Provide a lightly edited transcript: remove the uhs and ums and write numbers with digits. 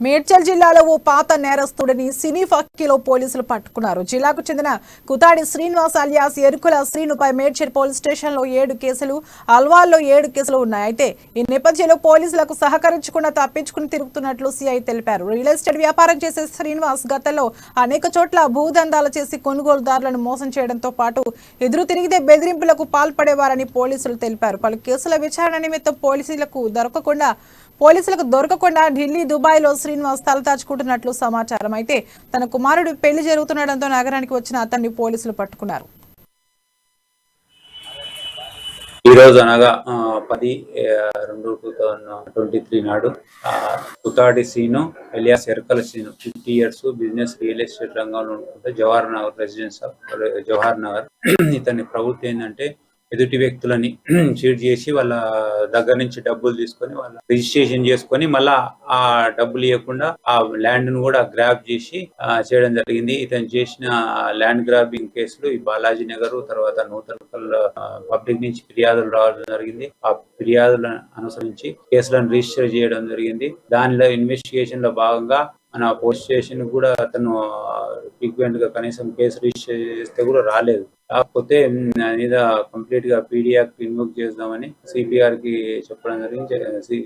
మేడ్చల్ జిల్లాలో ఓ పాత నేరస్తుడిని సినీ ఫక్కీలో పోలీసులు పట్టుకున్నారు. జిల్లాకు చెందిన కుతాడి శ్రీనివాస్ అలియాస్ ఎరుకుల శ్రీనుపై మేడ్చల్ పోలీస్ స్టేషన్లో 7 కేసులు, అల్వాల్లో 7 కేసులు ఉన్నాయి. అయితే ఈ నేపథ్యంలో పోలీసులకు సహకరించకుండా తప్పించుకుని తిరుగుతున్నట్లు సిఐ తెలిపారు. రియల్ ఎస్టేట్ వ్యాపారం చేసే శ్రీనివాస్ గతంలో అనేక చోట్ల భూదందాలు చేసి కొనుగోలుదారులను మోసం చేయడంతో పాటు ఎదురు తిరిగితే బెదిరింపులకు పాల్పడేవారని పోలీసులు తెలిపారు. పలు కేసుల విచారణ నిమిత్తం పోలీసులకు దొరకకుండా ఢిల్లీ, దుబాయ్లో శ్రీనివాస్ తలదాచుకుంటున్నట్లు సమాచారం. అయితే తన కుమారుడు పెళ్లి జరుగుతుండటంతో నగరానికి వచ్చిన అతన్ని పోలీసులు పట్టుకున్నారు. ఈ రోజు అనగా 10/2/2023 నాడు Kutadi Srinu alias Erukala Srinu 50 years business real estate రంగంలో ఉంటుంటే జవహర్ నగర్ రెసిడెన్స్ జవహర్ నగర్. ఇతని ప్రవృత్తి ఏంటంటే ఎదుటి వ్యక్తులని చీట్ చేసి వాళ్ళ దగ్గర నుంచి డబ్బులు తీసుకొని వాళ్ళ రిజిస్ట్రేషన్ చేసుకొని మళ్ళా ఆ డబ్బులు ఇవ్వకుండా ఆ ల్యాండ్ ను కూడా గ్రాబ్ చేసి చేయడం జరిగింది. ఇతను చేసిన ల్యాండ్ గ్రాబింగ్ కేసులు ఈ బాలాజీ నగర్ తర్వాత నూతన పబ్లిక్ నుంచి ఫిర్యాదులు రావడం జరిగింది. ఆ ఫిర్యాదులను అనుసరించి కేసులను రిజిస్టర్ చేయడం జరిగింది. దానిలో ఇన్వెస్టిగేషన్ లో భాగంగా మన పోలీస్ స్టేషన్ కూడా అతను ఫ్రీక్వెంట్ గా కనీసం కేసు రిజిస్టర్ చేస్తే కూడా రాలేదు. కాకపోతే మీద కంప్లీట్ గా పీడీ యాక్ట్ ఇన్వోక్ చేద్దామని సిపి గారికి చెప్పడం జరిగింది.